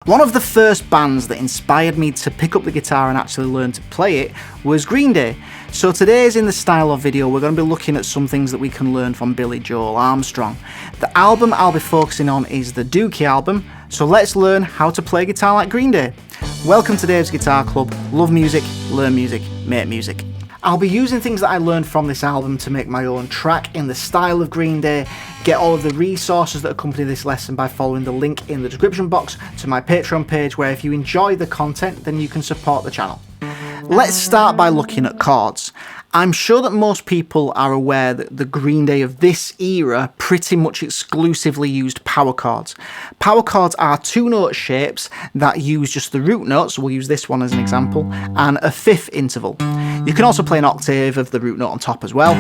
One of the first bands that inspired me to pick up the guitar and actually learn to play it was Green Day. So today's in the style of video, we're going to be looking at some things that we can learn from Billy Joe Armstrong. The album I'll be focusing on is the Dookie album, so let's learn how to play guitar like Green Day. Welcome to Dave's Guitar Club. Love music, learn music, make music. I'll be using things that I learned from this album to make my own track in the style of Green Day. Get all of the resources that accompany this lesson by following the link in the description box to my Patreon page, where if you enjoy the content then you can support the channel. Let's start by looking at chords. I'm sure that most people are aware that the Green Day of this era pretty much exclusively used power chords. Power chords are two-note shapes that use just the root note, so we'll use this one as an example, and a fifth interval. You can also play an octave of the root note on top as well.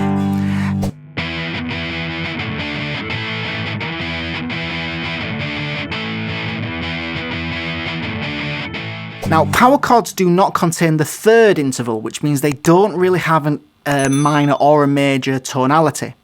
Now, power chords do not contain the third interval, which means they don't really have a minor or a major tonality.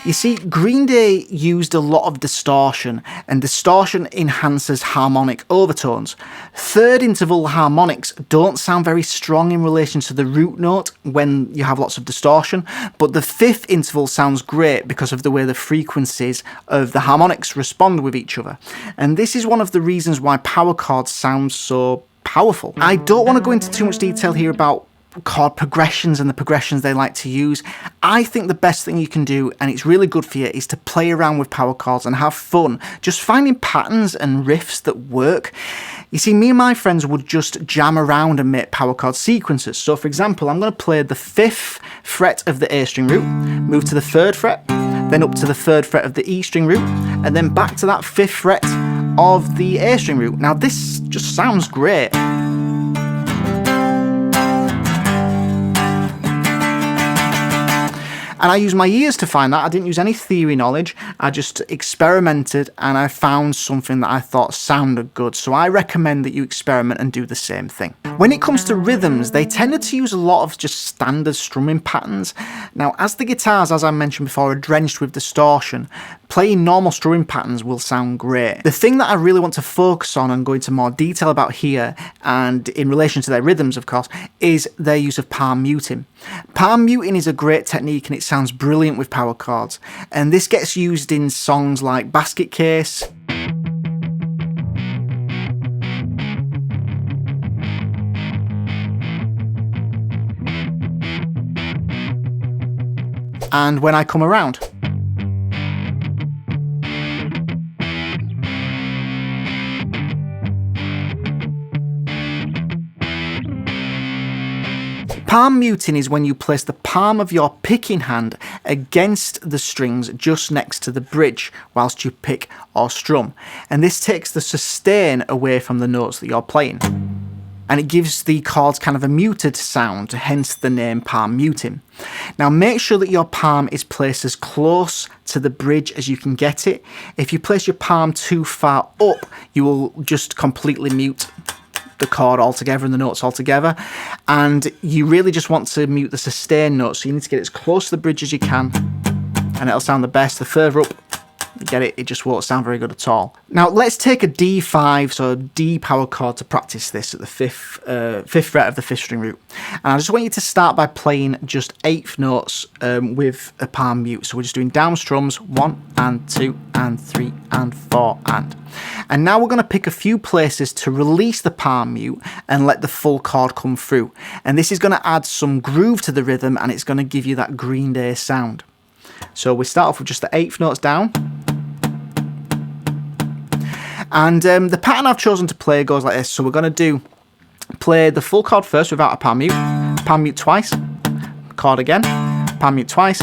You see, Green Day used a lot of distortion, and distortion enhances harmonic overtones. Third interval harmonics don't sound very strong in relation to the root note when you have lots of distortion, but the fifth interval sounds great because of the way the frequencies of the harmonics respond with each other. And this is one of the reasons why power chords sound so powerful. I don't want to go into too much detail here about chord progressions and the progressions they like to use. I think the best thing you can do, and it's really good for you, is to play around with power chords and have fun, just finding patterns and riffs that work. You see, me and my friends would just jam around and make power chord sequences. So for example, I'm going to play the 5th fret of the A string root, move to the 3rd fret, then up to the 3rd fret of the E string root, and then back to that 5th fret of the A string root. Now this just sounds great. And I used my ears to find that. I didn't use any theory knowledge. I just experimented and I found something that I thought sounded good. So I recommend that you experiment and do the same thing. When it comes to rhythms, they tended to use a lot of just standard strumming patterns. Now, as the guitars, as I mentioned before, are drenched with distortion, playing normal strumming patterns will sound great. The thing that I really want to focus on and go into more detail about here, and in relation to their rhythms, of course, is their use of palm muting. Palm muting is a great technique and it sounds brilliant with power chords, and this gets used in songs like Basket Case, and When I Come Around. Palm muting is when you place the palm of your picking hand against the strings just next to the bridge whilst you pick or strum. And this takes the sustain away from the notes that you're playing. And it gives the chords kind of a muted sound, hence the name palm muting. Now make sure that your palm is placed as close to the bridge as you can get it. If you place your palm too far up, you will just completely mute the chord altogether and the notes altogether, and you really just want to mute the sustain note, so you need to get as close to the bridge as you can and it'll sound the best. The further up you get it, it just won't sound very good at all. Now let's take a D5, so a D power chord, to practice this at the 5th fret of the 5th string root. And I just want you to start by playing just 8th notes with a palm mute. So we're just doing down strums, 1 and 2 and 3 and 4 and now we're going to pick a few places to release the palm mute and let the full chord come through. And this is going to add some groove to the rhythm and it's going to give you that Green Day sound. So we start off with just the 8th notes down. And the pattern I've chosen to play goes like this. So we're going to play the full chord first without a palm mute twice, chord again, palm mute twice,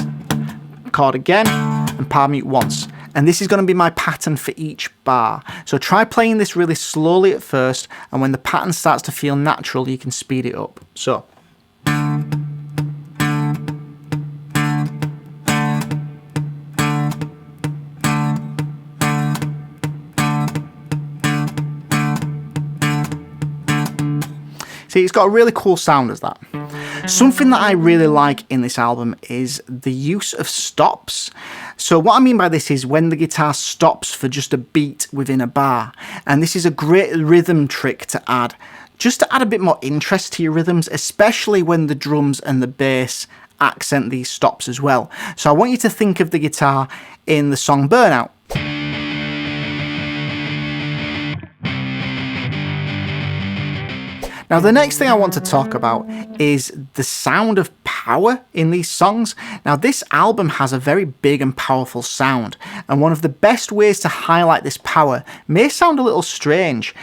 chord again, and palm mute once. And this is going to be my pattern for each bar. So try playing this really slowly at first, and when the pattern starts to feel natural, you can speed it up. So. See, it's got a really cool sound as that. Something that I really like in this album is the use of stops. So what I mean by this is when the guitar stops for just a beat within a bar. And this is a great rhythm trick to add, just to add a bit more interest to your rhythms, especially when the drums and the bass accent these stops as well. So I want you to think of the guitar in the song Burnout. Now the next thing I want to talk about is the sound of power in these songs. Now this album has a very big and powerful sound, and one of the best ways to highlight this power may sound a little strange,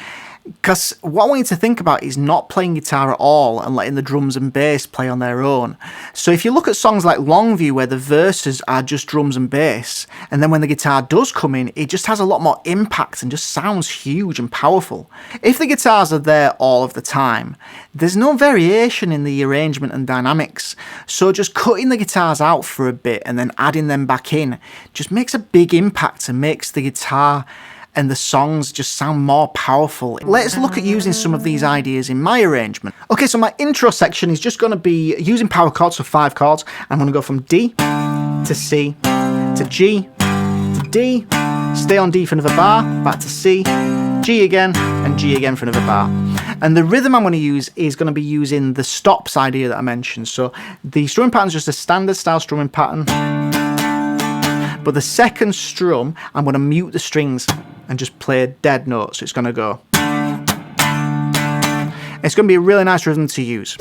because what I want you to think about is not playing guitar at all and letting the drums and bass play on their own. So if you look at songs like Longview, where the verses are just drums and bass, and then when the guitar does come in, it just has a lot more impact and just sounds huge and powerful. If the guitars are there all of the time, there's no variation in the arrangement and dynamics. So just cutting the guitars out for a bit and then adding them back in just makes a big impact and makes the guitar and the songs just sound more powerful. Let's look at using some of these ideas in my arrangement. Okay, so my intro section is just going to be using power chords, so 5 chords. I'm going to go from D to C to G to D, stay on D for another bar, back to C, G again, and G again for another bar. And the rhythm I'm going to use is going to be using the stops idea that I mentioned. So the strumming pattern is just a standard style strumming pattern, but the second strum, I'm going to mute the strings and just play a dead note. So it's going to go. It's going to be a really nice rhythm to use.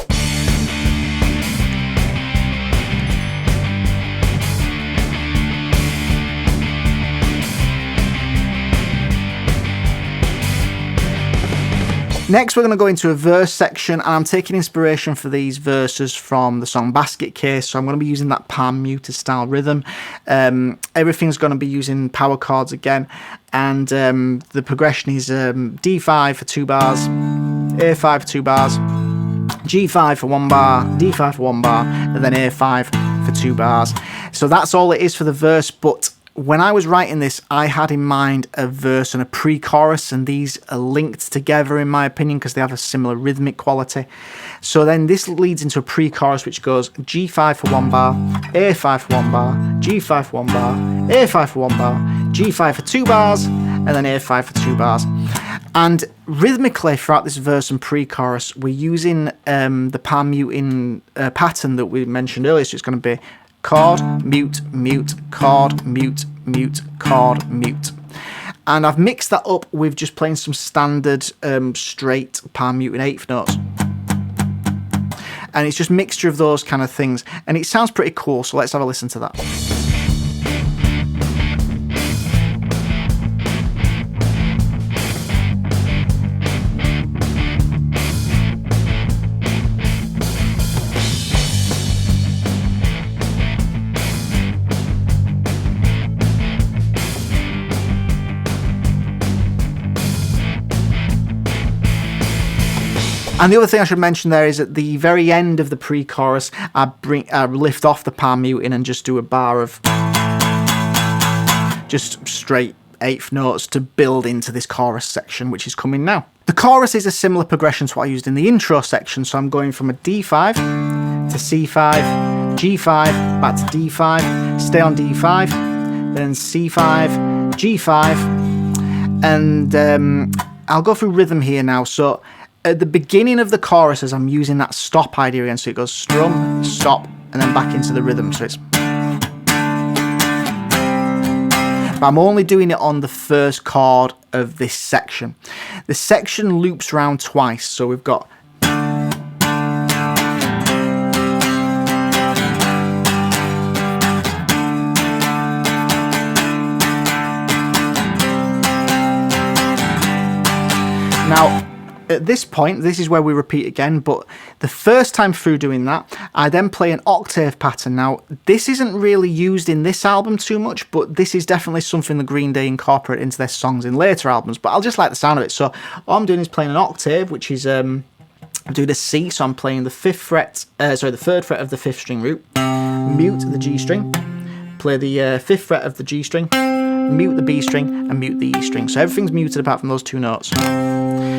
Next, we're going to go into a verse section, and I'm taking inspiration for these verses from the song Basket Case, so I'm going to be using that palm muted style rhythm. Everything's going to be using power chords again, and the progression is D5 for 2 bars, A5 for 2 bars, G5 for 1 bar, D5 for 1 bar, and then A5 for 2 bars. So that's all it is for the verse, but when I was writing this, I had in mind a verse and a pre-chorus, and these are linked together in my opinion because they have a similar rhythmic quality. So then this leads into a pre-chorus which goes G5 for 1 bar, A5 for 1 bar, G5 for 1 bar, A5 for 1 bar, G5 for 2 bars, and then A5 for 2 bars. And rhythmically throughout this verse and pre-chorus, we're using the palm muting pattern that we mentioned earlier. So it's going to be chord, mute, mute, chord, mute, mute, chord, mute. And I've mixed that up with just playing some standard straight palm muting 8th notes. And it's just a mixture of those kind of things. And it sounds pretty cool, so let's have a listen to that. And the other thing I should mention there is at the very end of the pre-chorus, I lift off the palm muting and just do a bar of just straight 8th notes to build into this chorus section, which is coming now. The chorus is a similar progression to what I used in the intro section, so I'm going from a D5 to C5, G5, back to D5, stay on D5, then C5, G5, and I'll go through rhythm here now. So at the beginning of the choruses, I'm using that stop idea again, so it goes strum, stop, and then back into the rhythm. So it's, but I'm only doing it on the first chord of this section. The section loops round twice, so we've got now. At this point, this is where we repeat again, but the first time through doing that, I then play an octave pattern. Now, this isn't really used in this album too much, but this is definitely something the Green Day incorporate into their songs in later albums, but I'll just like the sound of it. So all I'm doing is playing an octave, which is, I'm doing a C, so I'm playing the 3rd fret of the 5th string root, mute the G string, play the 5th fret of the G string, mute the B string, and mute the E string. So everything's muted apart from those 2 notes.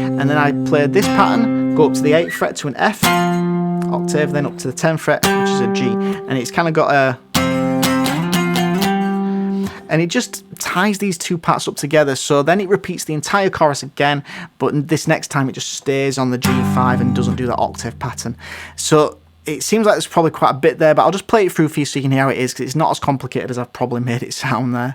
And then I played this pattern, go up to the 8th fret to an F octave, then up to the 10th fret, which is a G. And it's kind of got a and it just ties these two parts up together. So then it repeats the entire chorus again, but this next time it just stays on the G5 and doesn't do that octave pattern. So it seems like there's probably quite a bit there, but I'll just play it through for you so you can hear how it is, because it's not as complicated as I've probably made it sound there.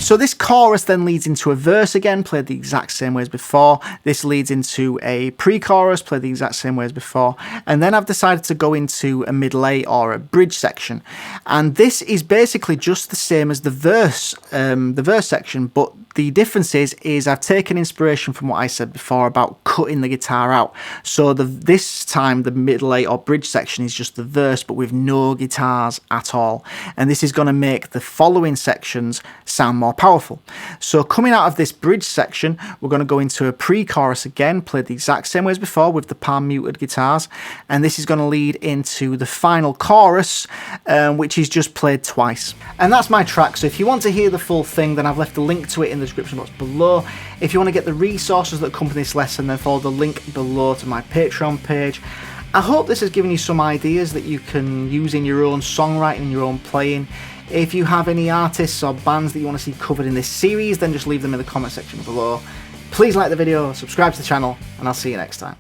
So this chorus then leads into a verse again, played the exact same way as before. This leads into a pre-chorus, played the exact same way as before. And then I've decided to go into a middle eight or a bridge section. And this is basically just the same as the verse section, but the difference is I've taken inspiration from what I said before about cutting the guitar out. So this time the middle eight or bridge section is just the verse, but with no guitars at all. And this is going to make the following sections sound more powerful. So coming out of this bridge section, we're going to go into a pre-chorus again, played the exact same way as before with the palm muted guitars. And this is going to lead into the final chorus, which is just played twice. And that's my track. So if you want to hear the full thing, then I've left a link to it in the description box below. If you want to get the resources that accompany this lesson, then follow the link below to my Patreon page. I hope this has given you some ideas that you can use in your own songwriting and your own playing. If you have any artists or bands that you want to see covered in this series, then just leave them in the comment section below. Please like the video, subscribe to the channel, and I'll see you next time.